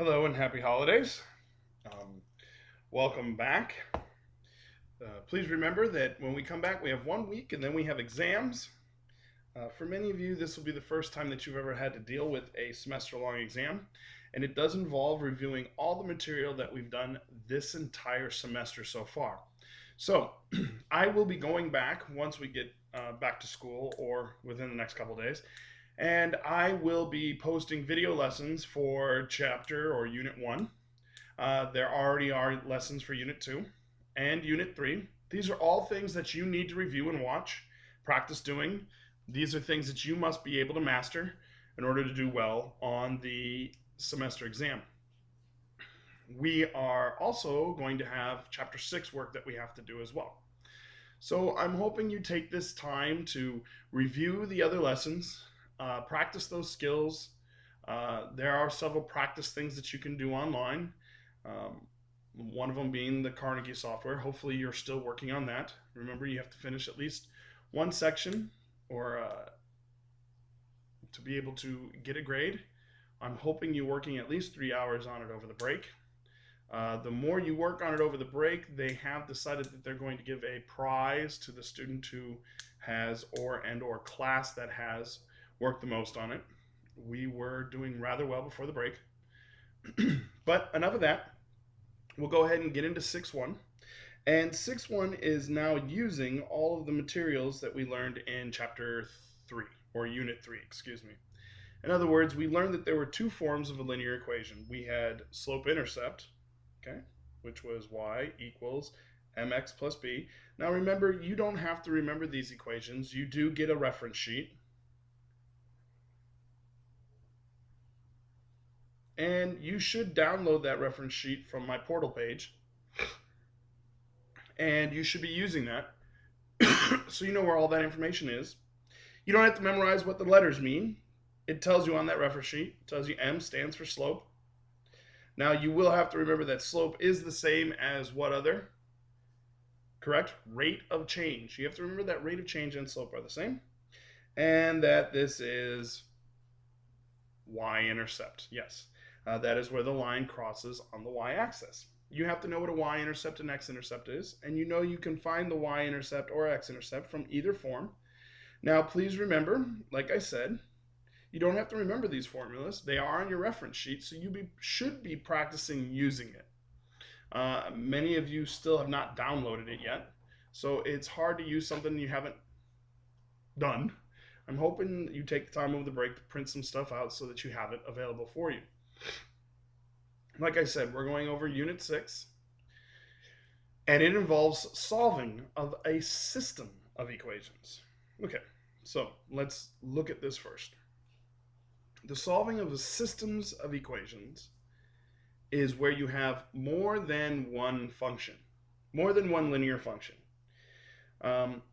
Hello and happy holidays. Um, Welcome back. Please remember that when we come back, we have 1 week and then we have exams. For many of you, this will be the first time that you've ever had to deal with a semester long exam, and it does involve reviewing all the material that we've done this entire semester so far. So, I will be going back once we get back to school or within the next couple days, and I will be posting video lessons for chapter or unit 1. There already are lessons for Unit 2 and Unit 3. These are all things that you need to review and watch, practice doing. These are things that you must be able to master in order to do well on the semester exam. We are also going to have Chapter 6 work that we have to do as well. So I'm hoping you take this time to review the other lessons, practice those skills. There are several practice things that you can do online. One of them being the Carnegie software. Hopefully, you're still working on that. Remember, you have to finish at least one section or to be able to get a grade. I'm hoping you're working at least 3 hours on it over the break. The more you work on it over the break, they have decided that they're going to give a prize to the student who has or class that has worked the most on it. We were doing rather well before the break. But enough of that. We'll go ahead and get into 6-1. And 6-1 is now using all of the materials that we learned in Chapter 3, or Unit 3, excuse me. In other words, we learned that there were two forms of a linear equation. We had slope-intercept, okay, which was y equals mx plus b. Now remember, you don't have to remember these equations. You do get a reference sheet. And you should download that reference sheet from my portal page. And you should be using that so you know where all that information is. You don't have to memorize what the letters mean. It tells you on that reference sheet. It tells you M stands for slope. Now you will have to remember that slope is the same as what other? Correct? Rate of change. You have to remember that rate of change and slope are the same. And that this is y-intercept. Yes, that is where the line crosses on the y-axis. You have to know what a y-intercept and x-intercept is, and you know you can find the y-intercept or x-intercept from either form. Now, please remember, like I said, you don't have to remember these formulas. They are on your reference sheet, so you should be practicing using it. Many of you still have not downloaded it yet, so it's hard to use something you haven't done. I'm hoping you take the time over the break to print some stuff out so that you have it available for you. Like I said, we're going over Unit 6, and it involves solving of a system of equations. Okay, so let's look at this first. The solving of the systems of equations is where you have more than one function, more than one linear function.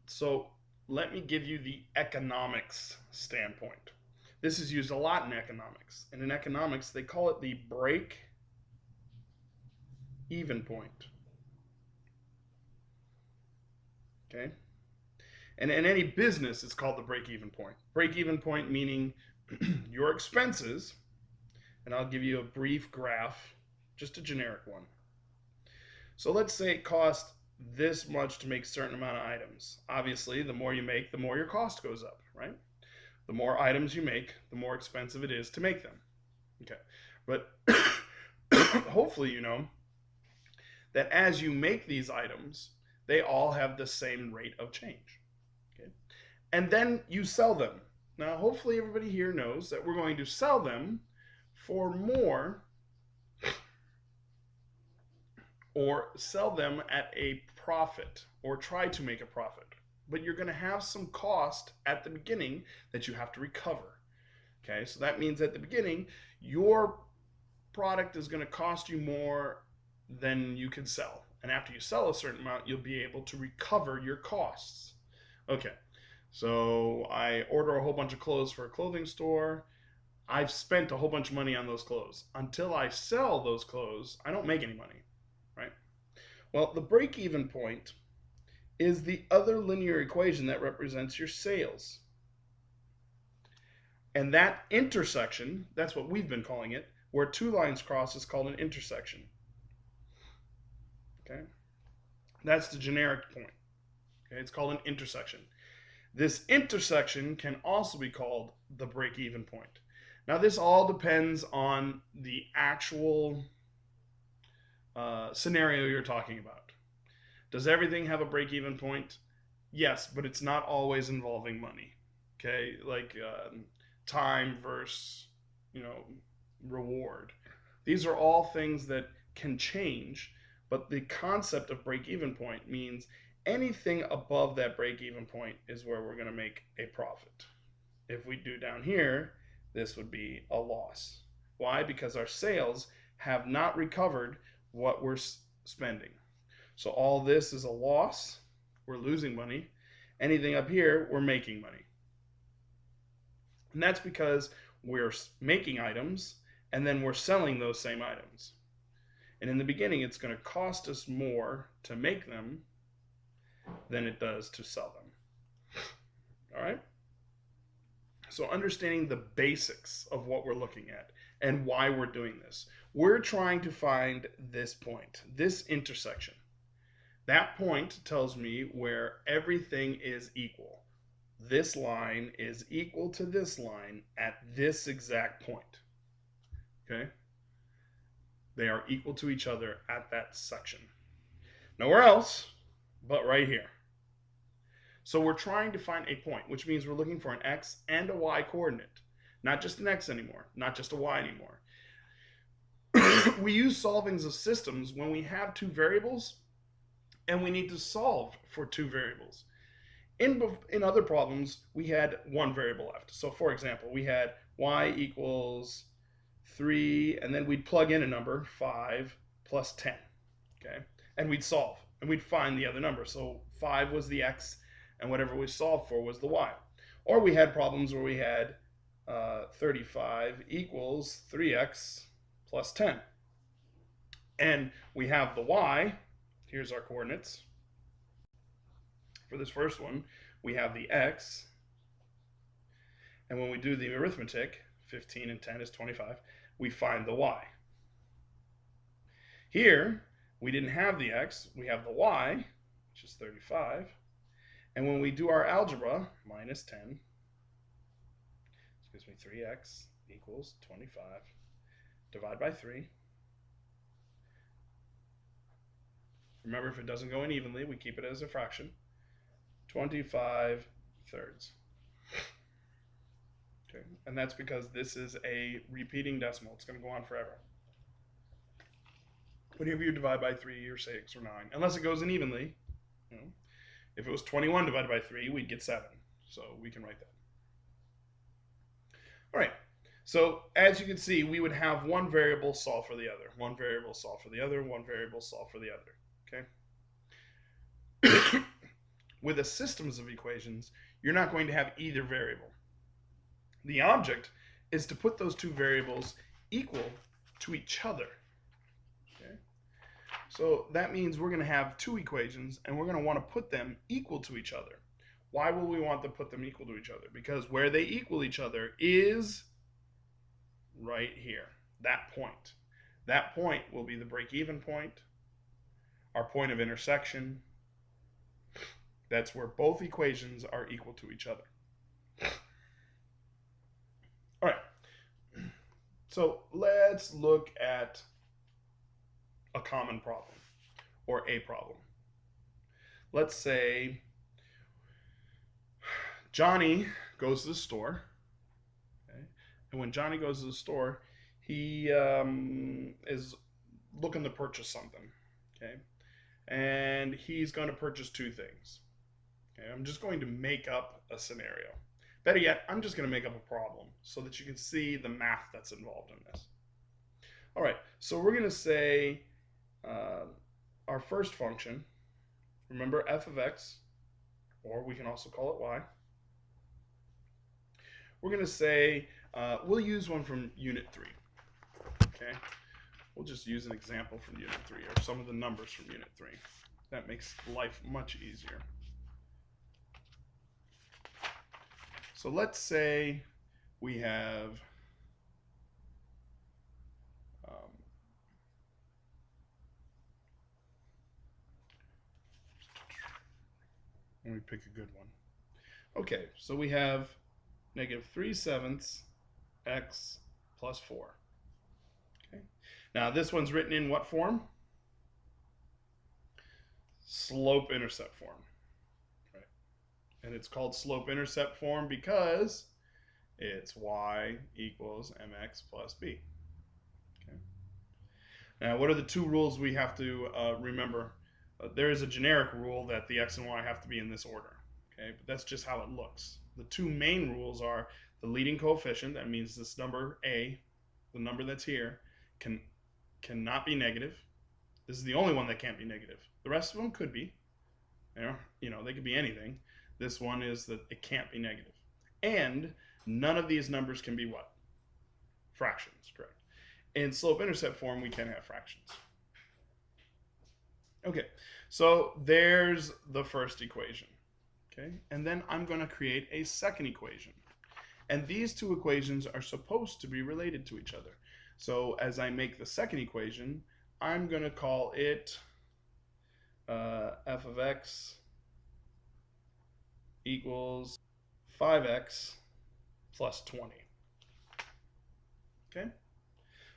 So let me give you the economics standpoint. This is used a lot in economics. And in economics, they call it the break-even point. Okay? And in any business, it's called the break-even point. Break-even point meaning your expenses, and I'll give you a brief graph, just a generic one. So let's say it costs this much to make a certain amount of items. Obviously, the more you make, the more your cost goes up, right? The more items you make, the more expensive it is to make them. Okay, but hopefully you know that as you make these items, they all have the same rate of change. Okay, and then you sell them. Now, hopefully everybody here knows that we're going to sell them for more or sell them at a profit or try to make a profit. But you're going to have some cost at the beginning that you have to recover. Okay, so that means at the beginning, your product is going to cost you more than you can sell. And after you sell a certain amount, you'll be able to recover your costs. Okay, so I order a whole bunch of clothes for a clothing store. I've spent a whole bunch of money on those clothes. Until I sell those clothes, I don't make any money, right? Well, the break-even point is the other linear equation that represents your sales. And that intersection, that's what we've been calling it, Where two lines cross is called an intersection. Okay, that's the generic point. Okay, it's called an intersection. This intersection can also be called the break-even point. Now, this all depends on the actual scenario you're talking about. Does everything have a break-even point? Yes, but it's not always involving money. Okay, like time versus, you know, reward. These are all things that can change, but the concept of break-even point means anything above that break-even point is where we're going to make a profit. If we do down here, this would be a loss. Why? Because our sales have not recovered what we're spending. So all this is a loss. We're losing money. Anything up here, we're making money. And that's because we're making items and then we're selling those same items. And in the beginning, it's going to cost us more to make them than it does to sell them. All right? So understanding the basics of what we're looking at and why we're doing this. We're trying to find this point, this intersection. That point tells me where everything is equal. This line is equal to this line at this exact point. Okay? They are equal to each other at that section. Nowhere else but right here. So we're trying to find a point, which means we're looking for an x and a y coordinate. Not just an x anymore, not just a y anymore. We use solvings of systems when we have two variables and we need to solve for two variables. In other problems, we had one variable left. So for example, we had y equals 3, and then we'd plug in a number, 5 plus 10, okay? And we'd solve, and we'd find the other number. So 5 was the x, and whatever we solved for was the y. Or we had problems where we had 35 equals 3x plus 10. And we have the y. Here's our coordinates. For this first one, we have the x. And when we do the arithmetic, 15 and 10 is 25, we find the y. Here, we didn't have the x, we have the y, which is 35. And when we do our algebra, minus 10, this gives me 3x equals 25. Divide by 3. Remember, if it doesn't go in evenly, we keep it as a fraction. 25 thirds. Okay, and that's because this is a repeating decimal. It's going to go on forever. Whenever you divide by 3 or 6 or 9, unless it goes in evenly, you know, if it was 21 divided by 3, we'd get 7. So we can write that. All right. So as you can see, we would have one variable solve for the other, one variable solve for the other, one variable solve for the other. Okay. With a systems of equations, you're not going to have either variable. The object is to put those two variables equal to each other. Okay? So that means we're going to have two equations and we're going to want to put them equal to each other. Why will we want to put them equal to each other? Because where they equal each other is right here, that point. That point will be the break-even point, our point of intersection. That's where both equations are equal to each other. All right, so let's look at a common problem or a problem. Let's say Johnny goes to the store, okay? And when Johnny goes to the store, he is looking to purchase something, okay? And he's going to purchase two things. Okay? I'm just going to make up a scenario. Better yet, I'm just going to make up a problem so that you can see the math that's involved in this. All right, so we're going to say our first function, remember f of x, or we can also call it y. We're going to say, we'll use one from Unit 3. Okay, we'll just use an example from Unit 3 or some of the numbers from Unit 3. That makes life much easier. So let's say we have Let me pick a good one. Okay, so we have negative 3/7 x plus 4. Okay. Now this one's written in what form? Slope-intercept form. Right. And it's called slope-intercept form because it's y equals mx plus b. Okay. Now, what are the two rules we have to remember? There is a generic rule that the x and y have to be in this order. Okay, but that's just how it looks. The two main rules are the leading coefficient, that means this number a, the number that's here, cannot be negative. This is the only one that can't be negative. The rest of them could be. They could be anything. This one is that it can't be negative. And none of these numbers can be what? Fractions, correct. In slope-intercept form, we can have fractions. Okay, so there's the first equation. Okay, and then I'm going to create a second equation. And these two equations are supposed to be related to each other. So as I make the second equation, I'm going to call it f of x equals 5x plus 20. Okay?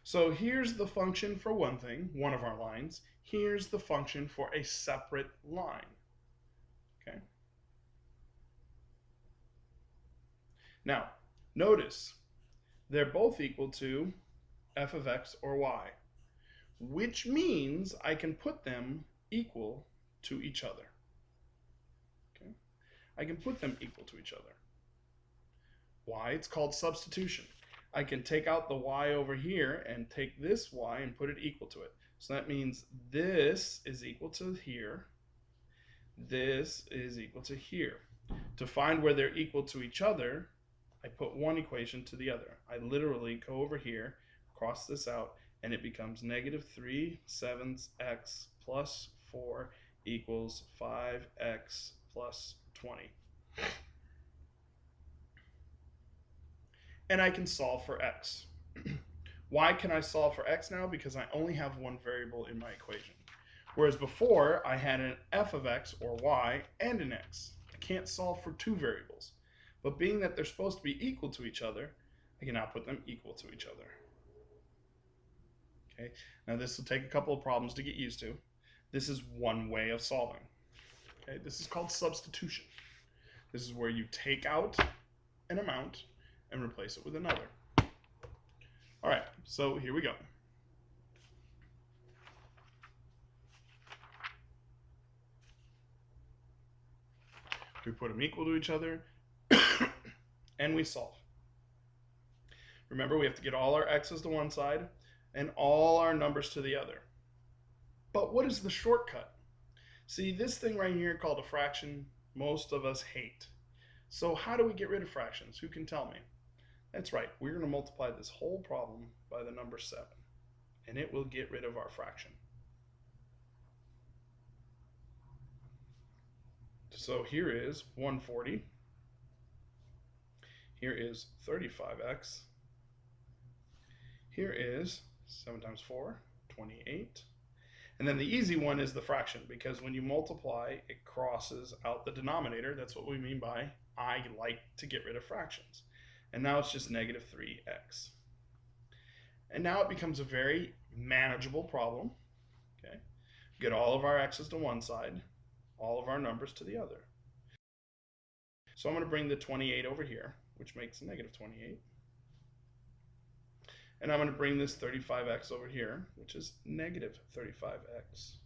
So here's the function for one thing, one of our lines. Here's the function for a separate line. Okay? Now, notice they're both equal to f of x or y, which means I can put them equal to each other. Okay? I can put them equal to each other. Why? It's called substitution. I can take out the y over here and take this y and put it equal to it. So that means this is equal to here. This is equal to here. To find where they're equal to each other, I put one equation to the other. I literally go over here, cross this out, and it becomes negative 3/7 x plus 4 equals 5x plus 20. And I can solve for x. Why can I solve for x now? Because I only have one variable in my equation. Whereas before, I had an f of x or y and an x. I can't solve for two variables. But being that they're supposed to be equal to each other, I can now put them equal to each other. Okay. Now this will take a couple of problems to get used to. This is one way of solving. Okay. This is called substitution. This is where you take out an amount and replace it with another. All right, so here we go. We put them equal to each other, and we solve. Remember, we have to get all our x's to one side and all our numbers to the other. But what is the shortcut? See, this thing right here called a fraction, most of us hate. So how do we get rid of fractions? Who can tell me? That's right, we're going to multiply this whole problem by the number 7, and it will get rid of our fraction. So here is 140. Here is 35x. Here is 7 times 4, 28. And then the easy one is the fraction, because when you multiply, it crosses out the denominator. That's what we mean by I like to get rid of fractions. And now it's just negative 3x. And now it becomes a very manageable problem. Okay, get all of our x's to one side, all of our numbers to the other. So I'm going to bring the 28 over here, which makes negative 28. And I'm going to bring this 35x over here, which is negative 35x.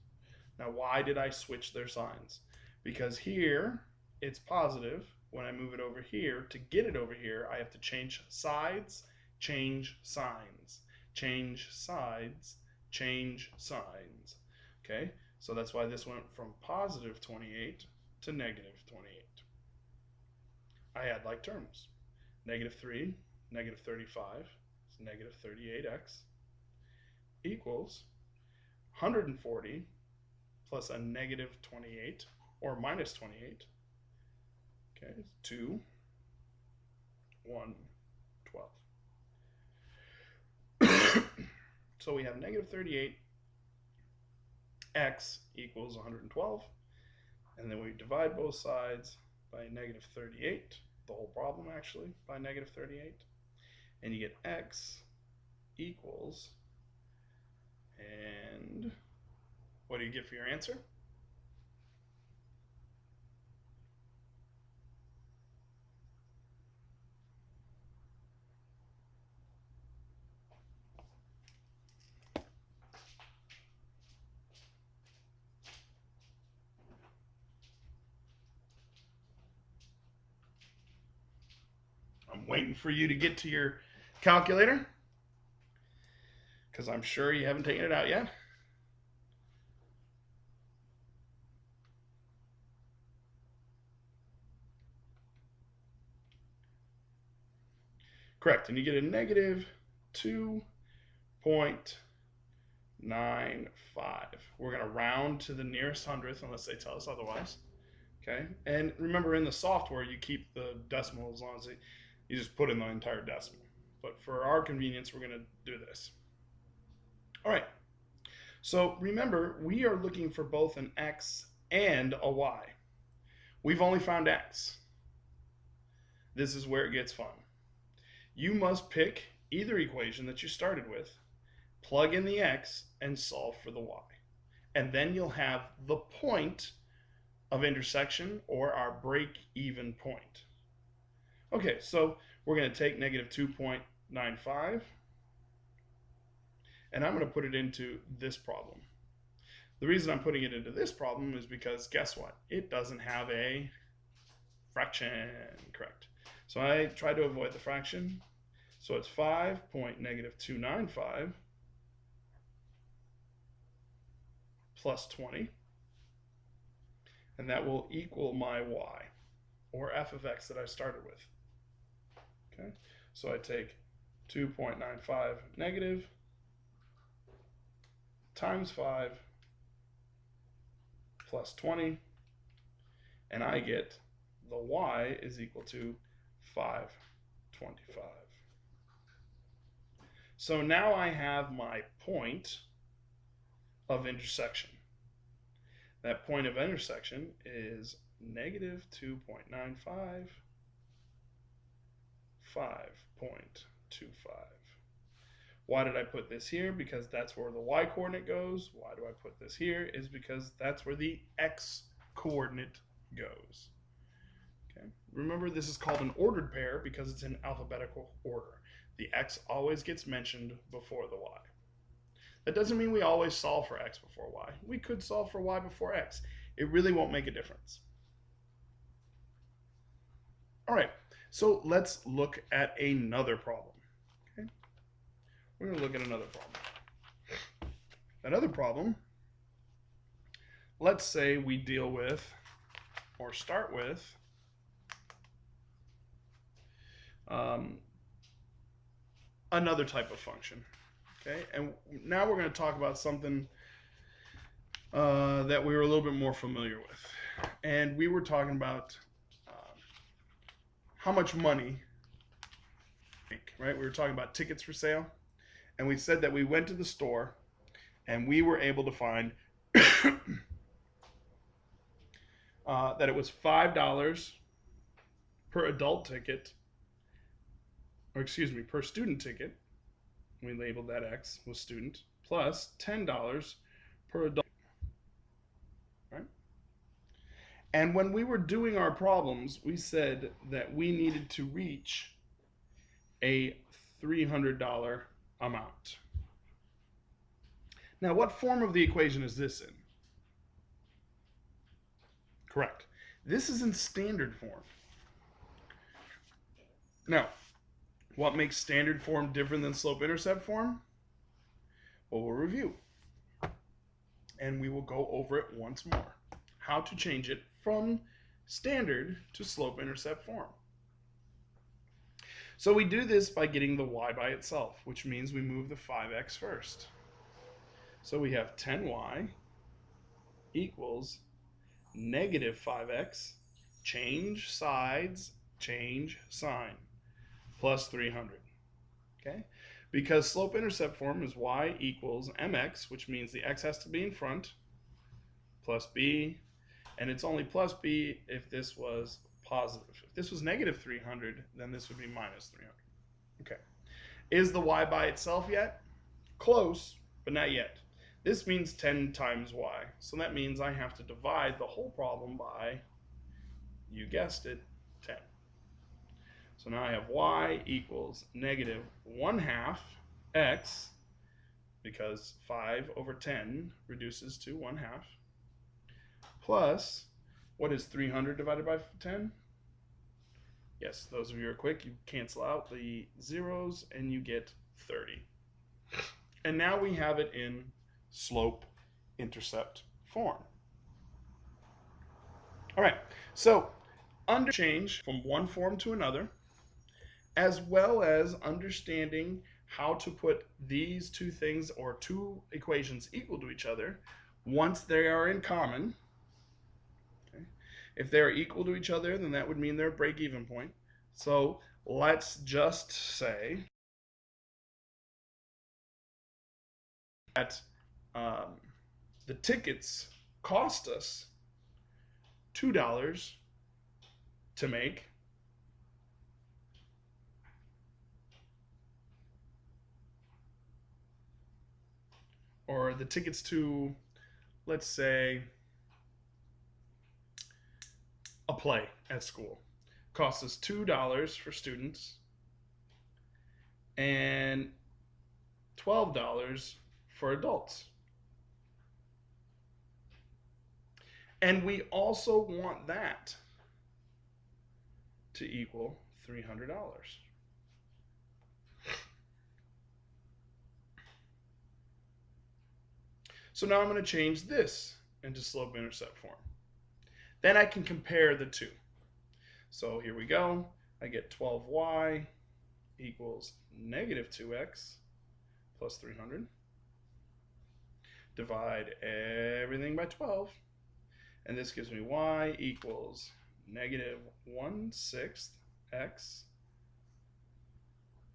Now, why did I switch their signs? Because here it's positive. When I move it over here, to get it over here, I have to change sides, change signs, change sides, change signs. Okay, so that's why this went from positive 28 to negative 28. I add like terms. Negative 3, negative 35, is negative 38x, equals 140 plus a negative 28, or minus 28. Okay, 2, 1, 12. So we have negative 38, x equals 112, And then we divide both sides by negative 38, the whole problem actually, by negative 38. And you get x equals, and what do you get for your answer? I'm waiting for you to get to your calculator, because I'm sure you haven't taken it out yet. Correct, and you get a negative 2.95. We're going to round to the nearest hundredth unless they tell us otherwise. Okay, and remember in the software you keep the decimal as long as you just put in the entire decimal. But for our convenience, we're going to do this. All right, so remember we are looking for both an x and a y. We've only found x. This is where it gets fun. You must pick either equation that you started with, plug in the x, and solve for the y. And then you'll have the point of intersection, or our break-even point. Okay, so we're going to take negative 2.95, and I'm going to put it into this problem. The reason I'm putting it into this problem is because guess what? It doesn't have a fraction, correct? So I try to avoid the fraction. So it's 5.295 plus 20. And that will equal my y, or f of x that I started with. Okay, so I take 2.95 negative times 5 plus 20, and I get the y is equal to 525. So now I have my point of intersection. That point of intersection is negative 2.95, 5.25. Why did I put this here? Because that's where the y coordinate goes. Why do I put this here? Is because that's where the x coordinate goes. Okay. Remember, this is called an ordered pair because it's in alphabetical order. The x always gets mentioned before the y. That doesn't mean we always solve for x before y. We could solve for y before x. It really won't make a difference. All right, so let's look at another problem. Okay, we're going to look at another problem. Another problem, let's say we deal with, or start with, another type of function. Okay, and now we're going to talk about something that we were a little bit more familiar with. And we were talking about how much money, right? We were talking about tickets for sale. And we said that we went to the store and we were able to find that it was $5 per adult ticket, or excuse me, per student ticket. We labeled that X was student, plus $10 per adult. Right? And when we were doing our problems, we said that we needed to reach a $300 amount. Now, what form of the equation is this in? Correct. This is in standard form. Now, what makes standard form different than slope-intercept form? Well, we'll review. And we will go over it once more. How to change it from standard to slope-intercept form. So we do this by getting the y by itself, which means we move the 5x first. So we have 10y equals negative 5x, change sides, change sign, plus 300. Okay? Because slope-intercept form is y equals mx, which means the x has to be in front, plus b, And it's only plus b if this was positive. If this was negative 300, then this would be minus 300. Okay. Is the y by itself yet? Close, but not yet. This means 10 times y. So that means I have to divide the whole problem by, you guessed it, 10. So now I have y equals negative 1/2 x, because 5 over 10 reduces to 1/2, plus, what is 300 divided by 10? Yes, those of you who are quick, you cancel out the zeros and you get 30. And now we have it in slope-intercept form. All right, so under change from one form to another, as well as understanding how to put these two things or two equations equal to each other once they are in common. Okay? If they're equal to each other, then that would mean they're a break-even point. So let's just say that the tickets cost us $2 to make, or the tickets to, let's say, a play at school costs us $2 for students and $12 for adults. And we also want that to equal $300. So now I'm going to change this into slope-intercept form. Then I can compare the two. So here we go. I get 12y equals negative 2x plus 300. Divide everything by 12. And this gives me y equals negative 1/6 x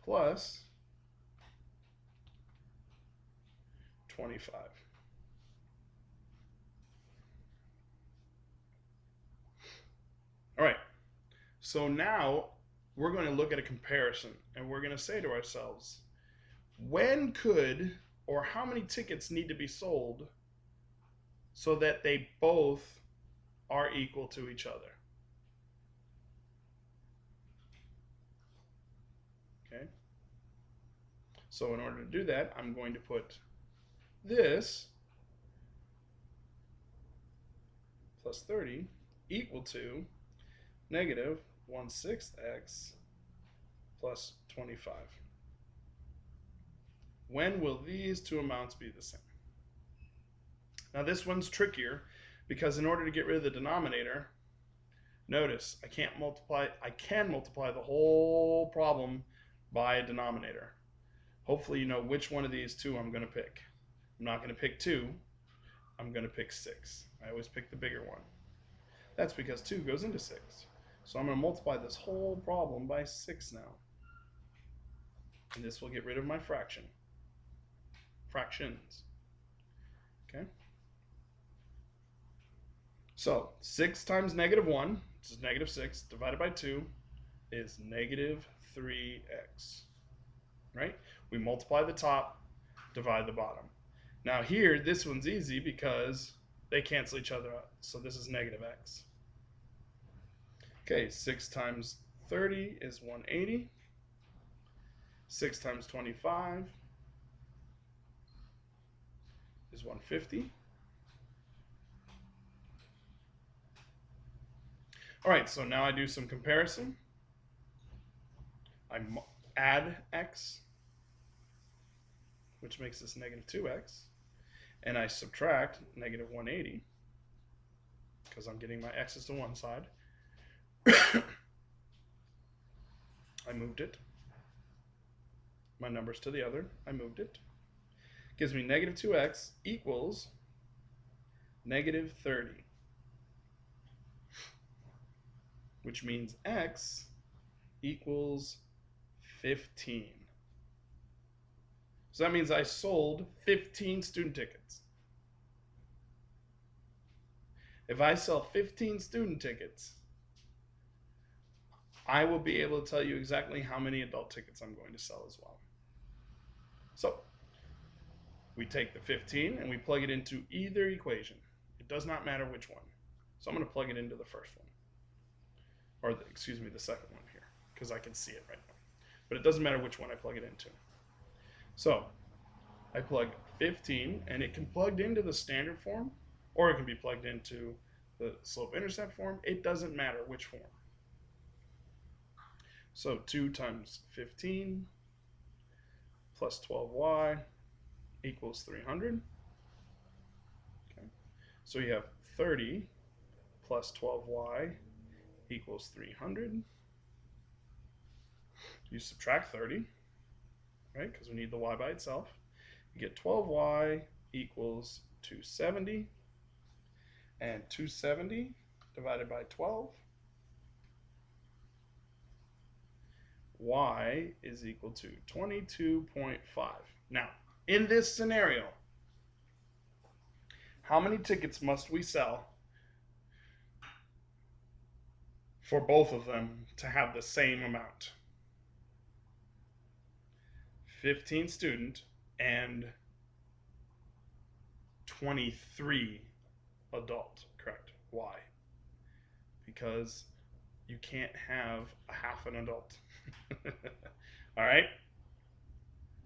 plus 25. All right, so now we're going to look at a comparison, and we're going to say to ourselves, when could or how many tickets need to be sold so that they both are equal to each other? Okay. So in order to do that, I'm going to put this plus 30 equal to negative 1/6 x plus 25. When will these two amounts be the same? Now this one's trickier because in order to get rid of the denominator, notice I can multiply the whole problem by a denominator. Hopefully you know which one of these two I'm going to pick. I'm not going to pick 2. I'm going to pick 6. I always pick the bigger one. That's because 2 goes into 6. So I'm going to multiply this whole problem by 6 now. And this will get rid of my fractions. Okay? So 6 times negative 1, which is negative 6, divided by 2 is negative 3x. Right? We multiply the top, divide the bottom. Now here, this one's easy because they cancel each other out. So this is negative x. Okay, 6 times 30 is 180. 6 times 25 is 150. All right, so now I do some comparison. I add x, which makes this negative 2x, and I subtract negative 180 because I'm getting my x's to one side. I moved it. My number's to the other. I moved it. Gives me negative 2x equals negative 30, which means x equals 15. So that means I sold 15 student tickets. If I sell 15 student tickets, I will be able to tell you exactly how many adult tickets I'm going to sell as well. So we take the 15 and we plug it into either equation. It does not matter which one. So I'm going to plug it into the first one. Or, the second one here, because I can see it right now. But it doesn't matter which one I plug it into. So I plug 15, and it can be plugged into the standard form, or it can be plugged into the slope-intercept form. It doesn't matter which form. So 2 times 15 plus 12y equals 300. Okay. So you have 30 plus 12y equals 300. You subtract 30, right, because we need the y by itself. You get 12y equals 270, and 270 divided by 12, y is equal to 22.5. Now, in this scenario, how many tickets must we sell for both of them to have the same amount? 15 student and 23 adult, correct? Why? Because you can't have a half an adult. All right?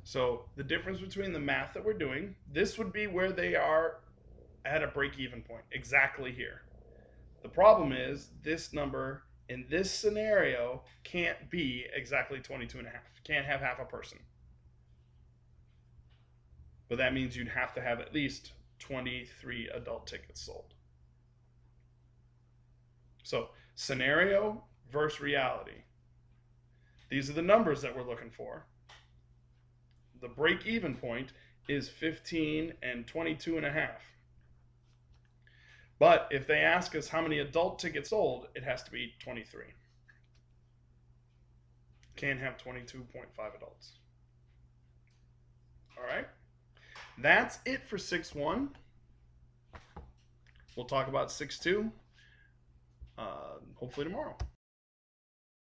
So the difference between the math that we're doing, this would be where they are at a break-even point, exactly here. The problem is this number in this scenario can't be exactly 22 and a half. Can't have half a person. But that means you'd have to have at least 23 adult tickets sold. So scenario versus reality. These are the numbers that we're looking for. The break-even point is 15 and 22 and a half. But if they ask us how many adult tickets sold, it has to be 23. Can't have 22.5 adults. All right. That's it for 6.1. We'll talk about 6.2 hopefully tomorrow.